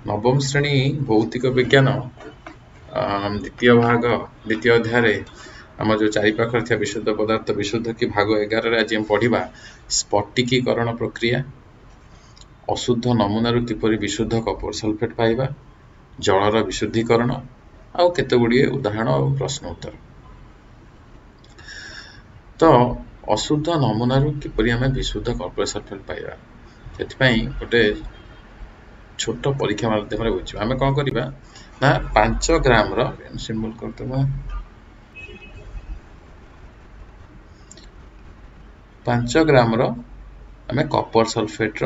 नवम श्रेणी भौतिक विज्ञान द्वितीय भाग द्वितीय अध्याय आम जो चारिपाखर था विशुद्ध पदार्थ विशुद्ध की भाग 11 आज हम पढ़ा स्फटिकीकरण प्रक्रिया अशुद्ध नमूनारू किपरि विशुद्ध कपर सल्फेट पाइबा जलर विशुद्धीकरण आउ केते गुड़िए उदाहरण और प्रश्न उत्तर। तो अशुद्ध नमूनारू किपरि आमे विशुद्ध कपर सल्फेट पाइबा सेथिपई गोटे छोट परीक्षा माध्यम बुझा आम कौन करवा ना 5 ग्राम सिंबल करदे 5 ग्राम आम कपर सल्फेट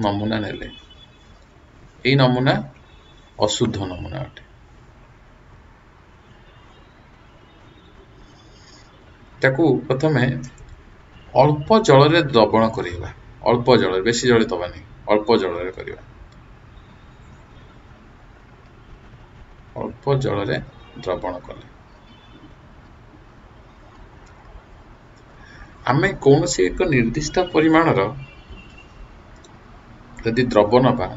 नमूना नेले यही नमूना अशुद्ध नमूना अटे ताकू प्रथमे अल्प जल रे द्रवण करिबा अल्प जल बेसी जल दबा नहीं अल्प जल रे करिबा अल्प जल रे द्रवण कले आमे कोनोसी एक निर्दिष्ट परिमाण यदि द्रव नबा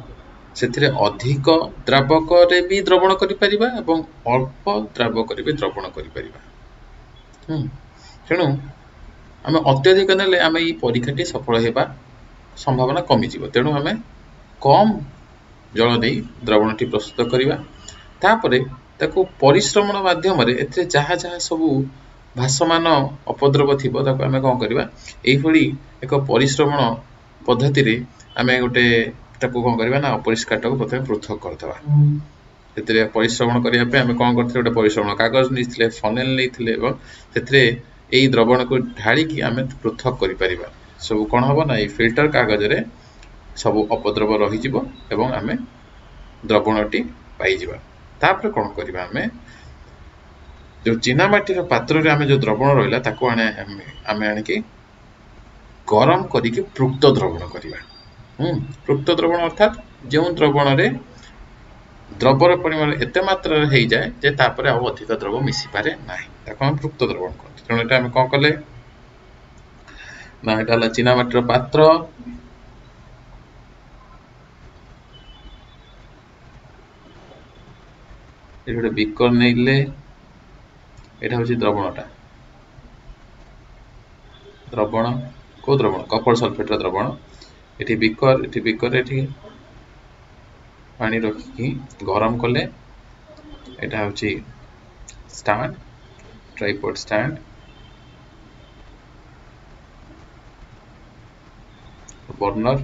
से अधिक द्रावक रे भी द्रवण करि परिबा एवं अल्प द्रावक रे भी द्रवण करि परिबा तेणु आम अत्यधिक नेले आम ये परीक्षाटी सफल होगा संभावना कमी जीव तेणु आम कम जल दे द्रवणटी प्रस्तुत करवा तापरे ताको परिश्रमण माध्यम एथे जहाँ जहाँ सब भाषमान अपद्रव थी आम कौन करवा यही एक परिश्रमण पद्धति रे आम गोटे कौन करवा ना अपरिष्कार टाक प्रथम पृथक करदे परिश्रमण करने आम कौन करते गोटे परिश्रमण कागज नहीं फनेल नहीं यही द्रवण को ढाड़ी आम पृथक कर सब कौन हम ना फिल्टर कागज रे सब अपद्रव रही एवं आम द्रवणटी पाइबा तापर कौन करवा आम जो चीनामाटीर पात्र रे आम जो द्रवण रहा आम आणिकी गरम करिके पृक्त द्रवण करवा पृक्त द्रवण अर्थात जो द्रवण रे द्रवर परिमाण एते मात्रा हो जाए जे तापर आउ अधिक द्रव मिसी पारे नाही ताको हम पृक्त द्रवण करते तेणु एटा हम कौन कले ना एटा चीनामाटीर पात्र ये गोटे बिकर नहीं एटा हूँ द्रवणटा द्रवण को द्रवण कपर सल्फेट द्रवण ये बिकर ये पानी रखी गरम कले एटा हूँ स्टैंड ट्राइपॉड स्टैंड बर्नर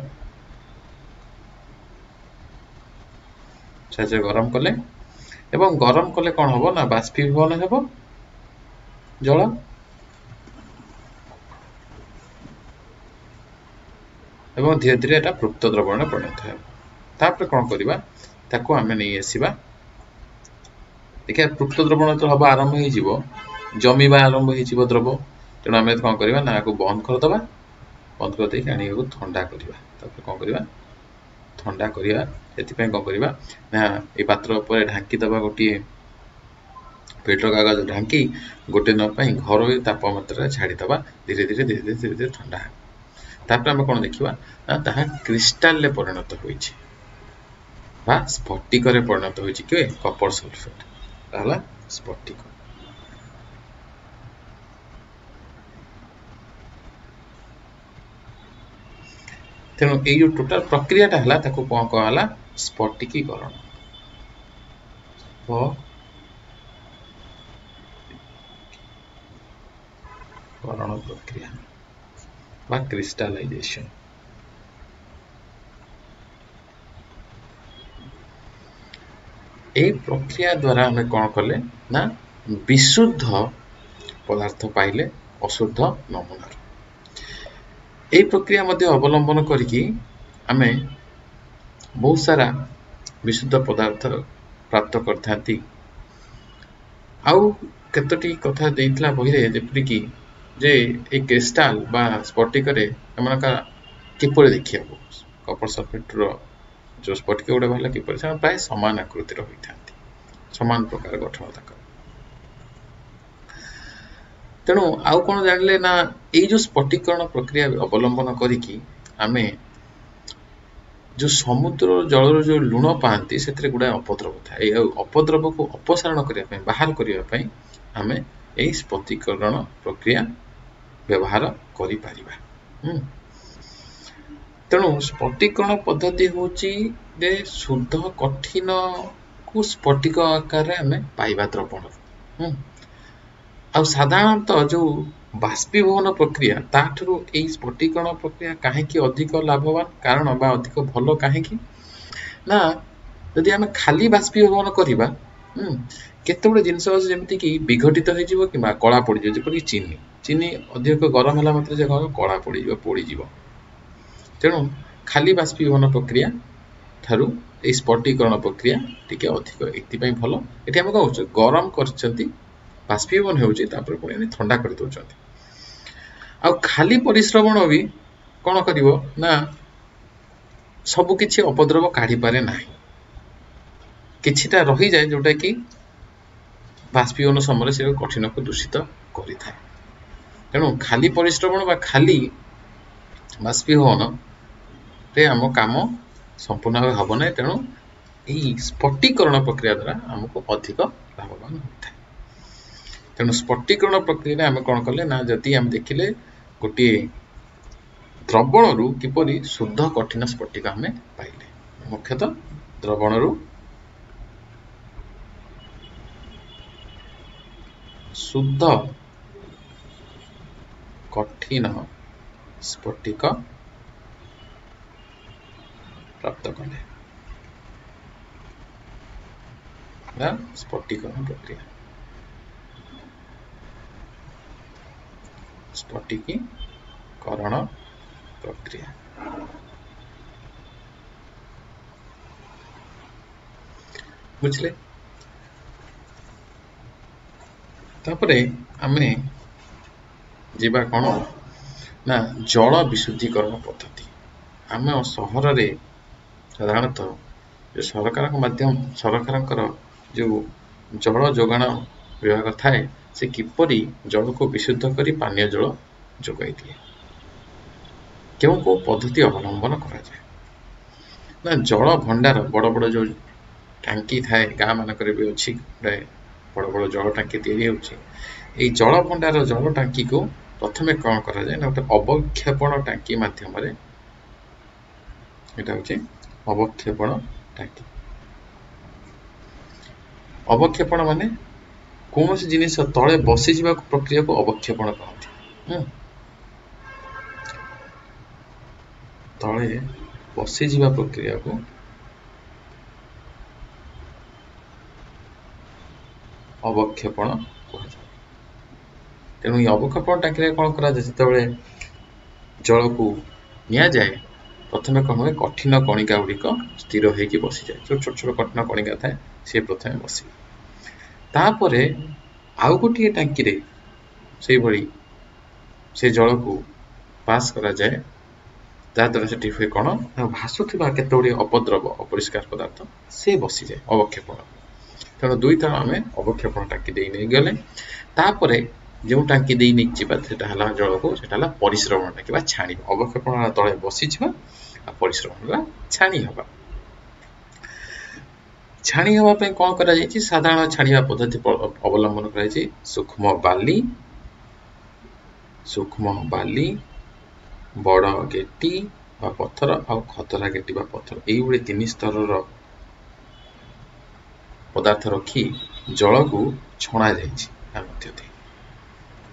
से गरम कले एवं गरम कले कौन हम ना बाष्पीभवन हेब जल एवं धीरे धीरे एटा पृक्त द्रवण परिणत है तापर कौन करवा ताको आमे नहीं आसीबा देखिए पृक्त द्रवण तो हम आरंभ हो जमीबा आरंभ हो द्रव तेणु आम कौन करवा ना को बंद करदे बंद कर दे आनी ठंडा करवा तापर कौन करवा ठंडा करवा से कौन करवा ना ये पात्र पर ढांकी दबा गोटे फिल्टर कागज ढांकी गोटे दिन घर तापमात्रा छाड़ीदबा धीरे धीरे धीरे धीरे धीरे धीरे ठंडा तापर आम कौन देखा ना ताहा क्रिस्टाल रे परिणत होइछि बा स्फटिक रे परिणत होइछि के कपर सल्फेट ताहला स्फटिक तेणु ये जो टोटाल प्रक्रियाटा है ताको कौन कहला स्फटिकीकरण प्रक्रिया बा क्रिस्टलाइजेशन ए प्रक्रिया द्वारा हमें कौन कले ना विशुद्ध पदार्थ पाइले अशुद्ध नमूना ए प्रक्रिया मध्य अवलंबन करके आमे बहुत सारा विशुद्ध पदार्थ प्राप्त करथांती आउ केतोटी कथा देइतला बही रे जेपरि कि जे एक क्रिस्टल बा स्फटिक रे एमनका किपरि देखिया कपर सल्फेट रो जो स्फटिक गुडा भला किपरि से प्राय समान आकृति रही थांती समान प्रकार गठन तक तेणु आउ कौन जानिले ना ये जो स्फटिकरण प्रक्रिया अवलंबन करिकी आमे जो समुद्र जल जो लुण पाती से गुड़ा अपद्रव था अपद्रव को अपसारण करने बाहर करने आमे यही स्फटिकरण प्रक्रिया व्यवहार करि परिबा। तेणु स्फटिकरण पद्धति होची जे शुद्ध कठिन को स्फटिक आकार आमे पाइबा द्रवण। आ साधारणतः जो बाष्पीभवन प्रक्रिया ताठू यही स्फटिकरण प्रक्रिया कहीं अधिक लाभवान कारण बा अधिक भल कहीं ना यदि आम खाली बाष्पीभवन करवा केते जिनस जमीक कि विघटित हो कि कला पड़ जाए चीनी चीनी अधिक गरम है मात्र से कला पोड़ तेणु खाली बाष्पीभवन प्रक्रिया ठारू ये स्फटिकरण प्रक्रिया टी अधिक ये भल ये आम कौन गरम कर बाष्पीभवन होउची तापर पुणी ठंडा कर दउचंती। आ खाली परिश्रवण भी कौन करिवो ना सबु किछि अपद्रव काढ़ी पारे नाही किछिटा रही जाए जोटा कि बाष्पीभवन समय से कठिन को दूषित करि थाए। तेणु खाली परिश्रवण बा खाली बाष्पीभवन रे आम काम संपूर्ण हब ना। तेणु यही स्फटिकरण प्रक्रिया द्वारा आमको अधिक लाभवान होता है। तेणु स्फटिकरण प्रक्रिया आम कौन कले ना जदि आम देखिले गोटे द्रवण रु किपरि शुद्ध कठिन स्फटिक आम पाइले मुख्यतः द्रवण रु शुद्ध कठिन स्फटिक प्राप्त कले स्फटिकरण प्रक्रिया स्फटिकीकरण प्रक्रिया। बुझले तापरे आमे जीवा कौन ना जल विशुद्धीकरण पद्धति आम सहर रे साधारणतः जो सरकार जो जल जोगाण विभाग थाए से किपरि जल को विशुद्ध करी पानीय जल जोगाई दिए क्यों को पद्धति अवलंबन करा जाए ना जल भंडार बड़ बड़ जो टांकी थाए गाँ मानक भी अच्छी बड़ बड़ जल टांकी तैयारी होची जल भंडार जल टांकी को प्रथमे कौन करा जाए ना गोटे अवक्षेपण टांकी माध्यम अवक्षेपण टांकी अवक्षेपण माने कौन सी जिनिस तले बसी जावा प्रक्रिया को अवक्षेपण कहते तले बसी जावा प्रक्रिया को अवक्षेपण तेणु अवक्षेपण टांकी कौन करा जाए जल को निया जाए प्रथम कौन हुए कठिन कणिका गुड़िक स्थिर होगी बसी जाए जो छोट छोट कठिन कणिका थाए सी प्रथम बसी तापरे आउ गोटे टांकी रे से भली से जल को पास करा जाए ताद्वारा से हुए कौन भासुवा केतोड़ी अपद्रव अपरिष्कार पदार्थ से बसी जाए अवक्षेपण। तेणु दुई थर आम अवक्षेपण टांकी दे नहीं गले तापरे जो टांकी दे नहीं जीवा जल को परिश्रवण टांकी छाणी अवक्षेपण तले बसी परिश्रवण छाणी हवा छाणी हवा कौन करा जायछि साधारण छाणिया पद्धति अवलंबन करा जायछि सूक्ष्म बाली बड़ गेटी बा पत्थर आ खतरा गेटी बा पत्थर यही तीन स्तर पदार्थ रखी जल को छणा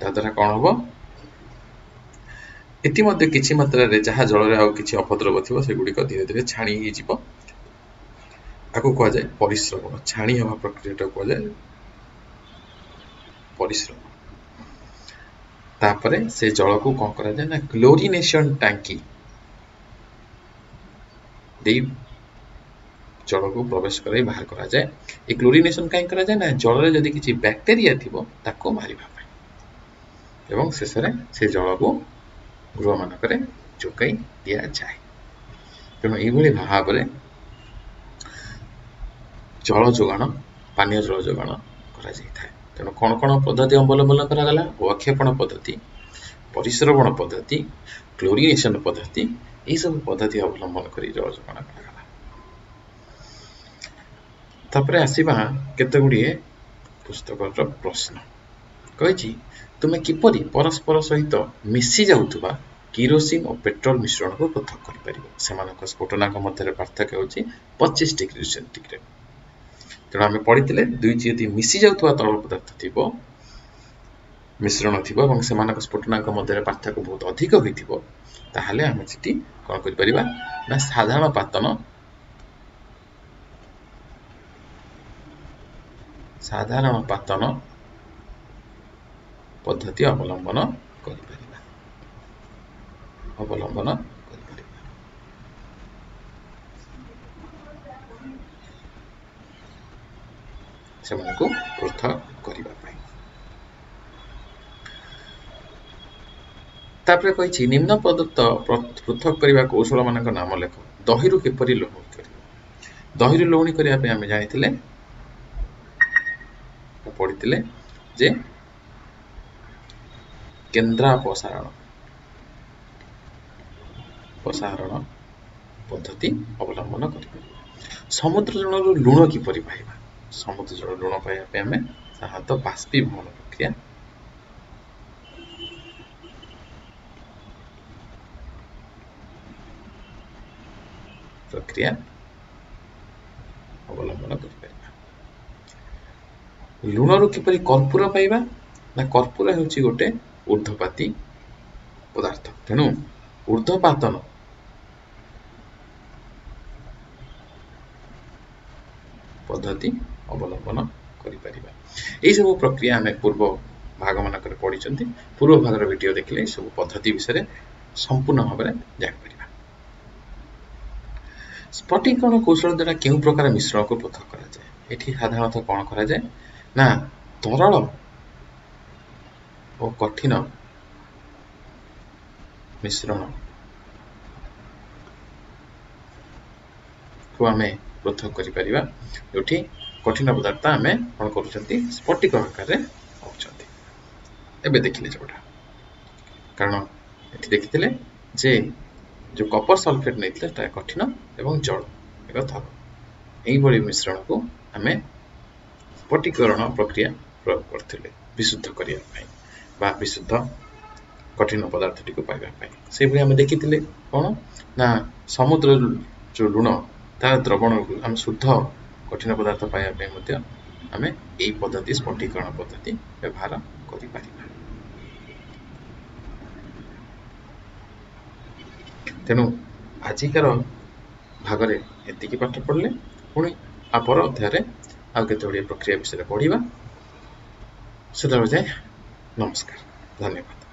जाद्वारा कौन हम एटी किसी मात्रा जहाँ जल किसी अपद्रव थी से गुड़िक धीरे धीरे छाणी आपको कह जाए परिश्रवण छाणी हवा प्रक्रिया कह जाए परिश्रवण। तापरे से जल को कौन करा जाए ना क्लोरिनेशन टांकी दे जल को प्रवेश कर बाहर करा जाए। ये क्लोरिनेशन कहीं करा जाए ना जल में जदि किसी बैक्टेरिया थी ताको मारिबा एवं शेष से जल को गृह मानक जोगाई दि जाए। तेणु यही भाव में जल जोगाण पानीय जल जोगाण करा जाए। तेणु कौन कौन पद्धति अवलंबन करागला अक्षेपण पद्धति परिस्रवण पद्धति क्लोरिनेशन पद्धति यही सब पद्धति अवलंबन करी जल जोगाण करागला तापरे आसीबा केते गुडिए पुस्तकर प्रश्न कहिछि तुमे किपरि परस्पर सहित मिसी जाउथबा किरोसिन और पेट्रोल मिश्रण को पृथक करि परिबो सेमानक स्फोटनाक मध्य पार्थक्य होछि 25 डिग्री सेंटीग्रेड तेणु आम पढ़ी दुई यदि मिसी जाउथबा तरल पदार्थ थिबो मिश्रण थिबो এবং सेमानक स्फोटनाक मध्य पार्थक्य बहुत अधिक होइथिबो ताहाले आम सेठी कोन करि परिबा ना साधारण पातन पद्धति अवलंबन करि परिबा सेमानकु पृथक करिबा पई तापरे कहिछि निम्न पदार्थ पृथक करिबा कौशल मानक नाम लेख दहिरु किपरि लोहणी करिबो दहिरु लोहणी करिया पे आमे जानिथिले पढिथिले जे केन्द्रापसारण पद्धति अवलंबन करिबो समुद्र जलर लुण किपरि पाइबा समुद्र जल लुण पाइबा पे आमे साधारणतः बाष्पीभवन प्रक्रिया अवलंबन करिबा लुणरू किपरि कर्पूर पाइबा ना कर्पूर हेउछि गोटे ऊर्ध्वपाती पदार्थ तेणु ऊर्ध्वपातन पद्धति अवलंबन करि परिबा एई सब प्रक्रिया हमें पूर्व भाग मानकर पढ़ी पूर्व भागर वीडियो देखले सब पद्धति विषय संपूर्ण भाव में जान परिबा स्फटिकरण कौशल द्वारा केउ प्रकार मिश्रण को पृथक करा जाए एठी साधारणतः कोन करा जाए ना तरल और कठिन मिश्रण को आमे पृथक करि परिबा जोठी कठिन पदार्थ आमे कोन करूछंती स्फटिक आकार रे होछंती एबे देखिले जोटा कारण एठी देखिथिले जे जो कपर सल्फेट नैथिले ता कठिन एवं जल एक थर एही बड़ी मिश्रण को आमे स्फटिकरण प्रक्रिया प्रयोग करथिले विशुद्ध करिया पई बा विशुद्ध कठिन पदार्थ टिको पाइबा पई से भली हम देखिथिले कोन ना समुद्र जो लुण ता द्रवण हम शुद्ध कठिन पदार्थ पाइबा पई मध्ये हमें एही पद्धति स्फटिकरण पद्धति व्यवहार करि पारिबा तेणु आजिकार भागरे एतिकी पाठ पढ़ले पुणी आपर अध्याय आउ केते प्रक्रिया विषय पढ़िबा। सुधा जाए नमस्कार धन्यवाद।